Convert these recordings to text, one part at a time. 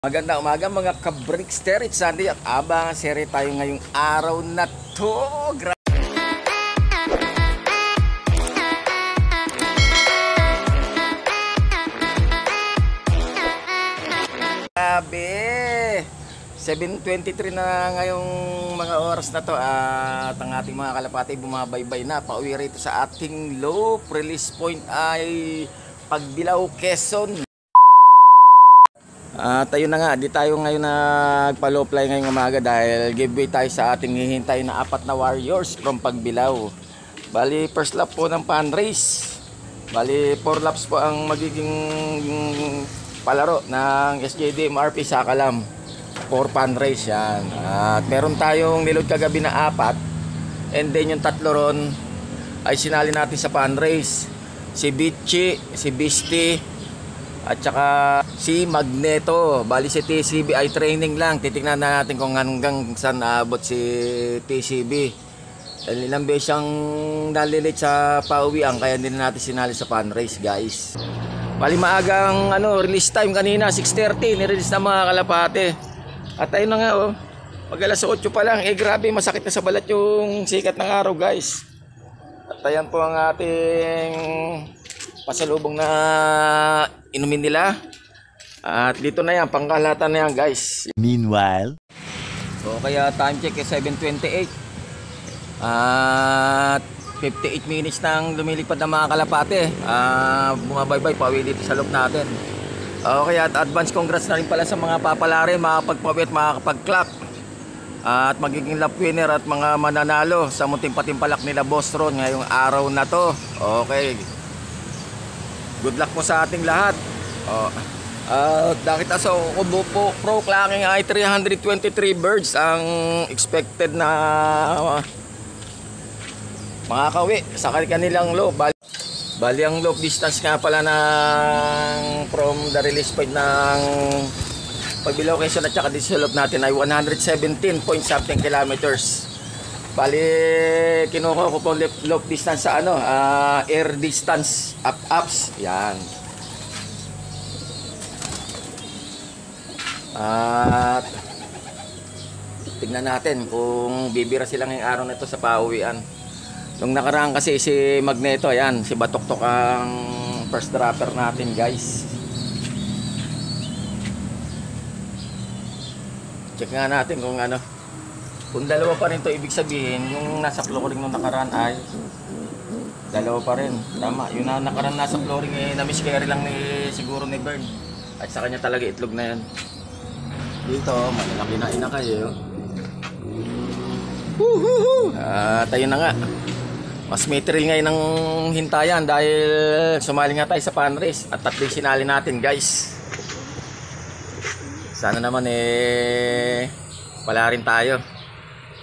Magandang umaga mga ka-Brickster, it's Sunday at abang seri tayo ngayong araw na to. Grabe, 7:23 na ngayong mga oras na to at ang ating mga kalapati bumabaybay na pauwi rito sa ating loop release point ay Pagbilao, Quezon. Tayo na nga, di tayo ngayon nagpa-low fly ngayong umaga dahil giveaway tayo sa ating hihintay na 4 na warriors from Pagbilao. Bali, first lap po ng fan race. Bali, 4 laps po ang magiging palaro ng SJD MRP sa Kalam for fan race yan. At meron tayong niload kagabi na 4 and then yung 3 ron ay sinali natin sa fan race. Si Bichi, si Bisti at saka si Magneto. Bali si TCB ay training lang. Titingnan natin kung hanggang saan naabot si TCB. Dahil ilang beses siyang nalilit sa pauwian kaya hindi na natin sinali sa fan race, guys. Bali maagang release time kanina 6:30 nirelease na mga kalapate. At ayun na nga mag alas 8 pa lang grabe masakit na sa balat yung sikat ng araw, guys. At ayan po ang ating pasalubong na inumin nila. At dito na yan, pangkalatan na yan, guys. Meanwhile, so kaya time check is 7:28 at 58 minutes nang lumilipad ng mga kalapate. Bumabaybay pauwi dito sa loop natin. Okay, at advance congrats na rin pala sa mga papalari, makakapagpawi at makakapag-clock at magiging lap winner at mga mananalo sa munting patimpalak nila Boss Ron ngayong araw na to. Okay, good luck po sa ating lahat. Dahil sa pro clanging ay 323 birds ang expected na makakawi sa kanilang loop. Bali ang loop distance nga pala ng from the release point ng Pagbilao, Quezon at saka dito sa loop natin ay 117 point something kilometers. Bali kinuha ko po loop distance sa air distance ups yan. At tignan natin kung bibira sila ngayong araw na ito sa pauwian. Nung nakaraan kasi si Magneto, ayan, si Batoktok ang first dropper natin, guys. Check nga natin kung dalawa pa rin to, ibig sabihin yung nasa flooring nung nakaraan ay dalawa pa rin. Tama, yung nakaraan nasa flooring na-miscarry lang siguro ni Bern. At sa kanya talaga itlog na yan. Dito, malalaki na ina kayo. Tayo na nga. Mas may thrill ngayon ng hintayan dahil sumali nga tayo sa fan race at tatlo sinali natin, guys. Sana naman pala rin tayo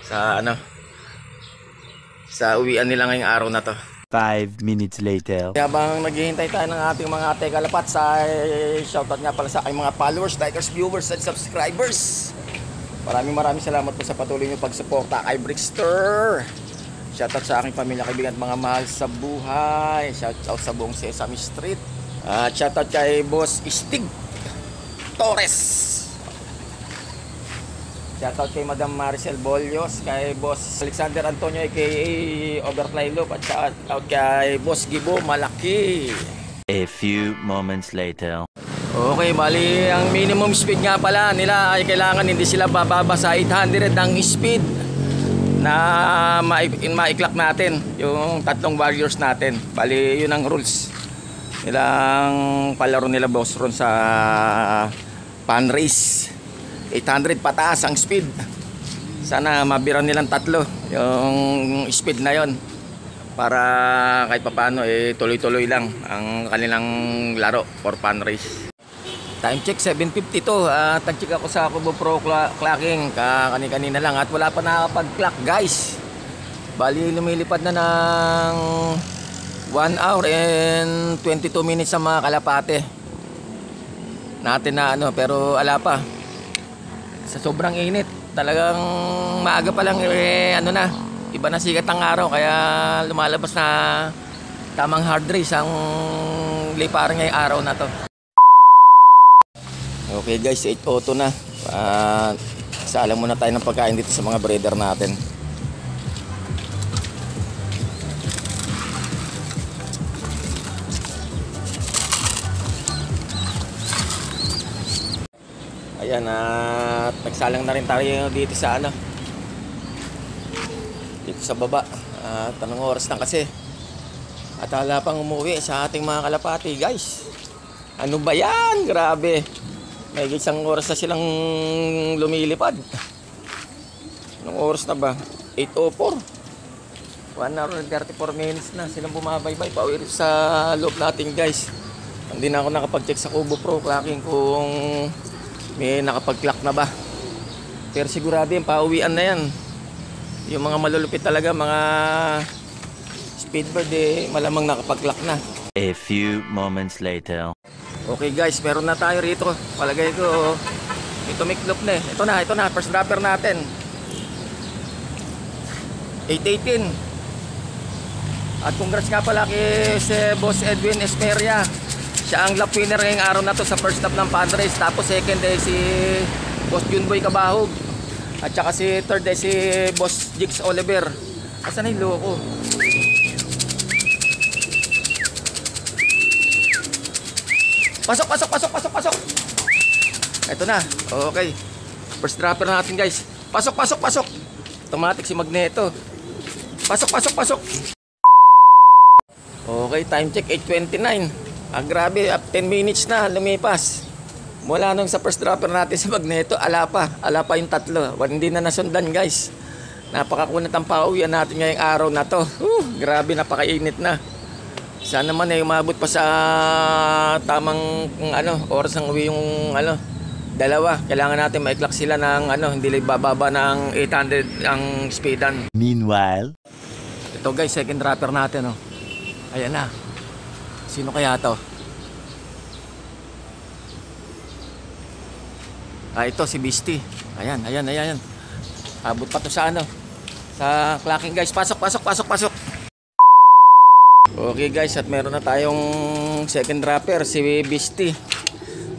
sa sa uwian nila ngayong araw na to. 5 minutes later. Habang naghihintay tayo ng ating mga tegalapat sa shoutout nga pala sa aking mga followers, likers, viewers and subscribers. Maraming salamat po sa patuloy nyo pagsuporta kay Brickster. Shoutout sa aking pamilya, kaibigan at mga mahal sa buhay. Shoutout sa buong Sesame Street. Shoutout kay Boss Stig Torres. Shoutout kay Madam Maricel Bolyos, kay Boss Alexander Antonio aka Overfly Loop at shoutout kay Boss Gibo Malaki. A few moments later. Okay, bali ang minimum speed nga pala nila ay kailangan hindi sila bababa sa 800 ang speed na ma-clock natin yung tatlong warriors natin. Bali yun ang rules nilang palaro nila Boss Ron sa fan race. 800 pataas ang speed. Sana mabira nilang tatlo yung speed na yon para kahit papaano tuloy-tuloy lang ang kanilang laro for fan race. Time check 7:52 at nag-check ako sa Kubo Pro Clocking kanina lang at wala pa nakapag-clock, guys. Bali lumilipad na ng 1 hour and 22 minutes sa mga kalapate natin na pero ala pa sa sobrang init. Talagang maaga pa lang iba na sikat ang araw kaya lumalabas na tamang hard race ang liparan ngayong araw na to. Okay guys, 8:02 na. Salang muna tayo ng pagkain dito sa mga breeder natin. Ayan, at nagsalang na rin tayo dito sa dito sa baba. Tanong oras na kasi. At hala pang umuwi sa ating mga kalapati guys. Ano ba yan? Grabe. May isang oras na silang lumilipad. Anong oras na ba? 8:04. 1 hour and 34 minutes na silang bumabaybay. Pauwi sa loob natin guys. Hindi na ako nakapag-check sa Kubo Pro Clocking kung may nakapag-clock na ba. Pero sigurado yung pauwian na yan. Yung mga malulupit talaga, mga speedbird malamang nakapag-clock na. A few moments later. Okay guys, meron na tayo rito. Palagay ko ito miklop na Ito na, first dropper natin. 818. At congrats nga pala kay si Boss Edwin Esperia. Siya ang lap winner ngayong araw na to sa first lap ng fundraise. Tapos second day si Boss Junboy Kabahog. At saka si third day si Boss Jigs Oliver. Asan na yung loko? Pasok. Ito na. Okay. First dropper natin guys. Pasok. Automatic si Magneto. Pasok. Okay, time check 8:29. Grabe, 10 minutes na lumipas. Mula nung sa first dropper natin sa Magneto, ala pa yung tatlo. Hindi na nasundan guys. Napakakunat ang pauwian natin ngayong araw na to. Grabe, napakainit na. Sana naman umabot pa sa tamang oras ng uwi yung dalawa. Kailangan natin ma-clock sila ng hindi lang bababa ng 800 ang speedan. Meanwhile, Ito guys, second dropper natin Ayan na. Sino kaya to? Ito si Beastie. Ayan. Abot pa to sa sa clocking guys. Pasok. Okay guys, at meron na tayong second dropper, si Beastie.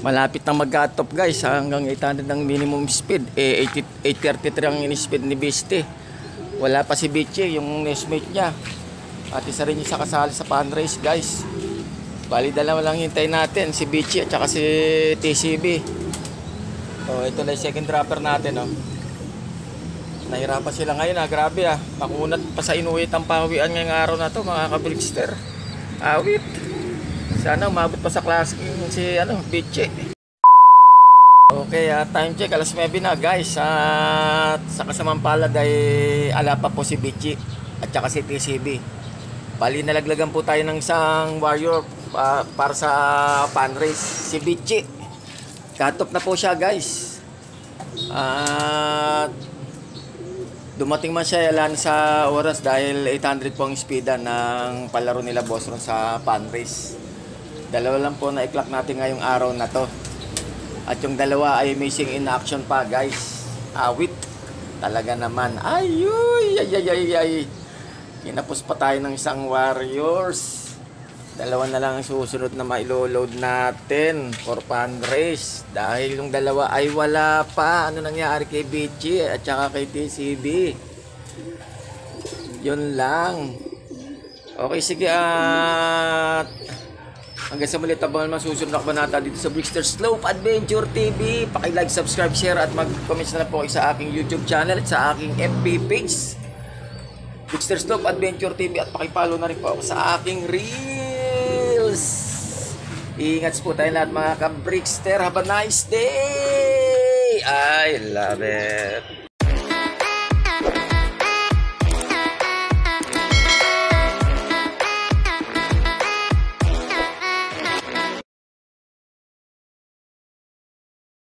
Malapit na mag-cut off guys, hanggang 800 ang minimum speed. 833 ang in-speed ni Beastie. Wala pa si Bichi, yung nestmate niya. At isa rin yung sa kasali sa fundraise guys. Bali dalawa lang hintayin natin, si Bichi at saka si TCB. Ito na yung second dropper natin Nahirapan sila ngayon grabe Makunat pa sa inuwit ang pawian ngayong araw na to mga ka-Brickster. Awit. Sana umabot pa sa class si Bichi. Okay, time check alas 9 na guys. At sa kasamang palad ay ala pa po si Bichi at saka si TCB. Bali nalaglagan po tayo ng isang warrior para sa fundraise, si Bichi. Cut off na po siya guys. At dumating man siya yalan sa oras dahil 800 po ang speedan ng palaro nila Boss Ron sa fundraise. Dalawa lang po na i-clock natin ngayong araw na to. At yung dalawa ay missing in action pa guys. Awit. Talaga naman. Ay. Kinapos pa tayo ng isang warriors. Dalawa na lang ang susunod na mailo-load natin for fundraise. Dahil yung dalawa ay wala pa. Ano nangyari kay Bichi at saka kay TCB? Yun lang. Okay, sige hanggang sa muli tabangan masusunod na kabanata dito sa Brickster Slope Adventure TV. Paki-like, subscribe, share at mag-comment na po kayo sa aking YouTube channel at sa aking FB page. Brickster Slope Adventure TV at paki-follow na rin po ako sa aking Reels. Ingat po tayo lahat mga ka-Brickster. Have a nice day! I love it!